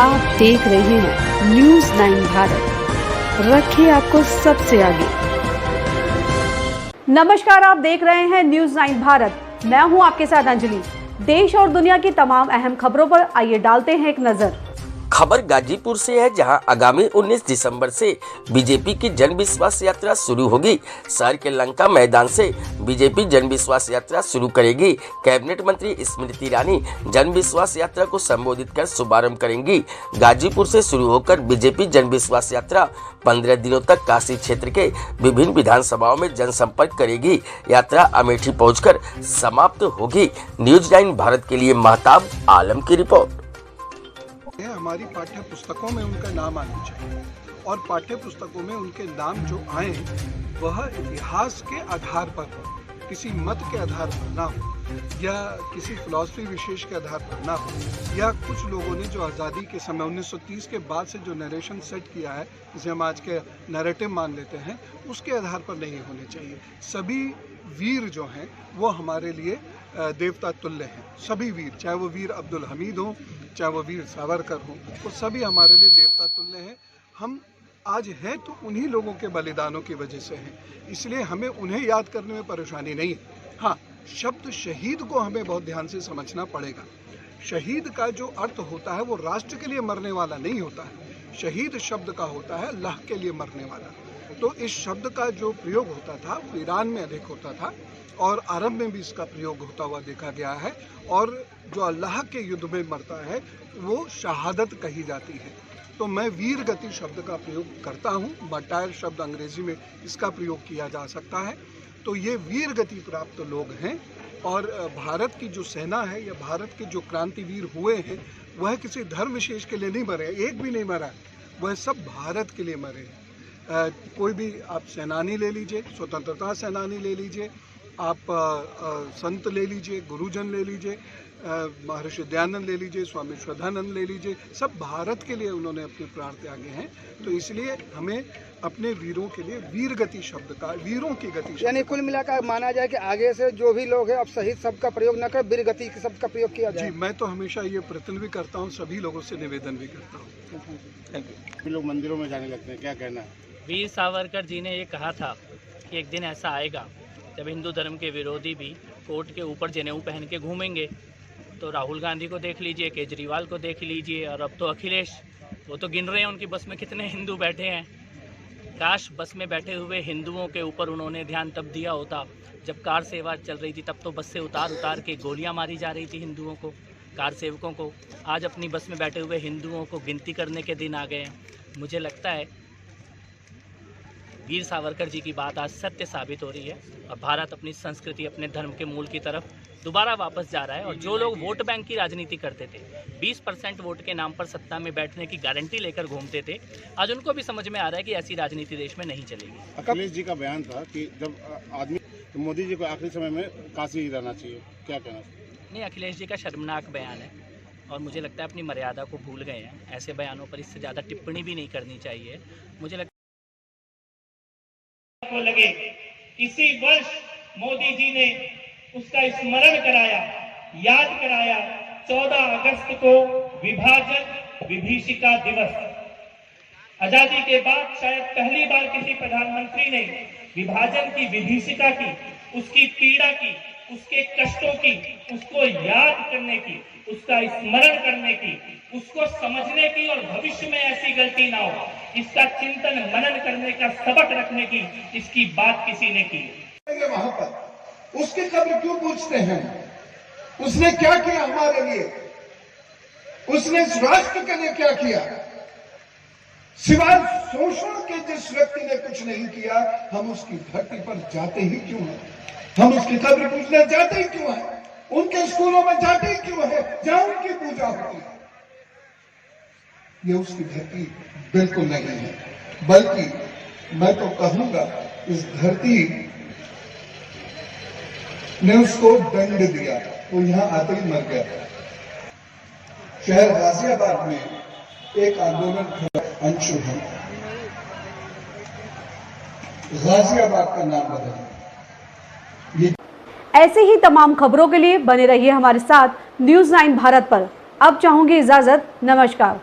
आप देख रहे हैं न्यूज़ 9 भारत, रखिए आपको सबसे आगे। नमस्कार, आप देख रहे हैं न्यूज़ 9 भारत। मैं हूं आपके साथ अंजलि। देश और दुनिया की तमाम अहम खबरों पर आइए डालते हैं एक नजर। खबर गाजीपुर से है, जहां आगामी 19 दिसंबर से बीजेपी की जन विश्वास यात्रा शुरू होगी। शहर के लंका मैदान से बीजेपी जन विश्वास यात्रा शुरू करेगी। कैबिनेट मंत्री स्मृति ईरानी जन विश्वास यात्रा को संबोधित कर शुभारंभ करेंगी। गाजीपुर से शुरू होकर बीजेपी जन विश्वास यात्रा 15 दिनों तक काशी क्षेत्र के विभिन्न विधानसभाओं में जनसंपर्क करेगी। यात्रा अमेठी पहुंचकर समाप्त होगी। न्यूज़ 9 भारत के लिए महताब आलम की रिपोर्ट। हमारी पाठ्य पुस्तकों में उनका नाम आना चाहिए और पाठ्य पुस्तकों में उनके नाम जो आए वह इतिहास के आधार पर हो, किसी मत के आधार पर ना हो या किसी फिलॉसफी विशेष के आधार पर ना हो, या कुछ लोगों ने जो आज़ादी के समय 1930 के बाद से जो नरेशन सेट किया है, जिसे हम आज के नैरेटिव मान लेते हैं, उसके आधार पर नहीं होने चाहिए। सभी वीर जो हैं वो हमारे लिए देवता तुल्य हैं। सभी वीर, चाहे वो वीर अब्दुल हमीद हो, चाहे वो वीर सावरकर हो, वो सभी हमारे लिए देवता तुल्य हैं। हम आज हैं तो उन्हीं लोगों के बलिदानों की वजह से हैं, इसलिए हमें उन्हें याद करने में परेशानी नहीं है। हाँ, शब्द शहीद को हमें बहुत ध्यान से समझना पड़ेगा। शहीद का जो अर्थ होता है वो राष्ट्र के लिए मरने वाला नहीं होता है। शहीद शब्द का होता है अल्लाह के लिए मरने वाला। तो इस शब्द का जो प्रयोग होता था वो ईरान में अधिक होता था और अरब में भी इसका प्रयोग होता हुआ देखा गया है। और जो अल्लाह के युद्ध में मरता है वो शहादत कही जाती है। तो मैं वीर गति शब्द का प्रयोग करता हूँ। मार्टायर शब्द अंग्रेजी में इसका प्रयोग किया जा सकता है। तो ये वीर गति प्राप्त लोग हैं और भारत की जो सेना है या भारत के जो क्रांतिवीर हुए हैं वह किसी धर्म विशेष के लिए नहीं मरे, एक भी नहीं मरा, वह सब भारत के लिए मरे। कोई भी आप सेनानी ले लीजिए, स्वतंत्रता सेनानी ले लीजिए, आप संत ले लीजिए, गुरुजन ले लीजिए, महर्षि दयानंद ले लीजिए, स्वामी श्रद्धानंद ले लीजिए, सब भारत के लिए उन्होंने अपने प्राण त्यागे हैं। तो इसलिए हमें अपने वीरों के लिए वीर गति शब्द का, वीरों की गति, यानी कुल मिलाकर माना जाए कि आगे से जो भी लोग हैं अब शहीद शब्द का प्रयोग न कर वीर गति शब्द का प्रयोग किया जाए। जी, मैं तो हमेशा ये प्रयत्न भी करता हूँ, सभी लोगों से निवेदन भी करता हूँ। Thank you. लोग मंदिरों में जाने लगते हैं, क्या कहना है? वीर सावरकर जी ने ये कहा था कि एक दिन ऐसा आएगा जब हिंदू धर्म के विरोधी भी कोर्ट के ऊपर जनेऊ पहन के घूमेंगे। तो राहुल गांधी को देख लीजिए, केजरीवाल को देख लीजिए, और अब तो अखिलेश, वो तो गिन रहे हैं उनकी बस में कितने हिंदू बैठे हैं। काश बस में बैठे हुए हिंदुओं के ऊपर उन्होंने ध्यान तब दिया होता जब कार सेवा चल रही थी। तब तो बस से उतार उतार के गोलियां मारी जा रही थी हिंदुओं को, कार सेवकों को। आज अपनी बस में बैठे हुए हिंदुओं को गिनती करने के दिन आ गए हैं। मुझे लगता है वीर सावरकर जी की बात आज सत्य साबित हो रही है और भारत अपनी संस्कृति, अपने धर्म के मूल की तरफ दोबारा वापस जा रहा है। और जो लोग वोट बैंक की राजनीति करते थे, 20% वोट के नाम पर सत्ता में बैठने की गारंटी लेकर घूमते थे, आज उनको भी समझ में आ रहा है कि ऐसी राजनीति देश में नहीं चलेगी। अखिलेश जी का बयान था कि जब आदमी, तो मोदी जी को आखिरी समय में काशी ही रहना चाहिए, क्या कहना चाहिए? नहीं, अखिलेश जी का शर्मनाक बयान है और मुझे लगता है अपनी मर्यादा को भूल गए हैं। ऐसे बयानों पर इससे ज़्यादा टिप्पणी भी नहीं करनी चाहिए। मुझे लगता को लगे इसी वर्ष मोदी जी ने उसका स्मरण कराया, याद कराया। 14 अगस्त को विभाजन विभीषिका दिवस, आजादी के बाद शायद पहली बार किसी प्रधानमंत्री ने विभाजन की विभीषिका की, उसकी पीड़ा की, उसके कष्टों की, उसको याद करने की, उसका स्मरण करने की, उसको समझने की और भविष्य में ऐसी गलती ना हो इसका चिंतन मनन करने का सबक रखने की, इसकी बात किसी ने की। वहां पर उसकी कब्र क्यों पूछते हैं? उसने क्या किया हमारे लिए? उसने इस राष्ट्र के लिए क्या किया? सिवाय शोषण के जिस व्यक्ति ने कुछ नहीं किया, हम उसकी धरती पर जाते ही क्यों हैं? हम उसकी कब्र पूछने जाते ही क्यों हैं? उनके स्कूलों में जाते ही क्यों है जहां उनकी पूजा होती है? ये उसकी धरती बिल्कुल नहीं है, बल्कि मैं तो कहूंगा इस धरती ने उसको दंड दिया, वो यहां आते ही मर गया। शहर गाजियाबाद में एक आंदोलन खड़ा, अंशुमन, गाजियाबाद का नाम बदला। ऐसे ही तमाम खबरों के लिए बने रहिए हमारे साथ न्यूज़ 9 भारत पर। अब चाहूंगी इजाजत, नमस्कार।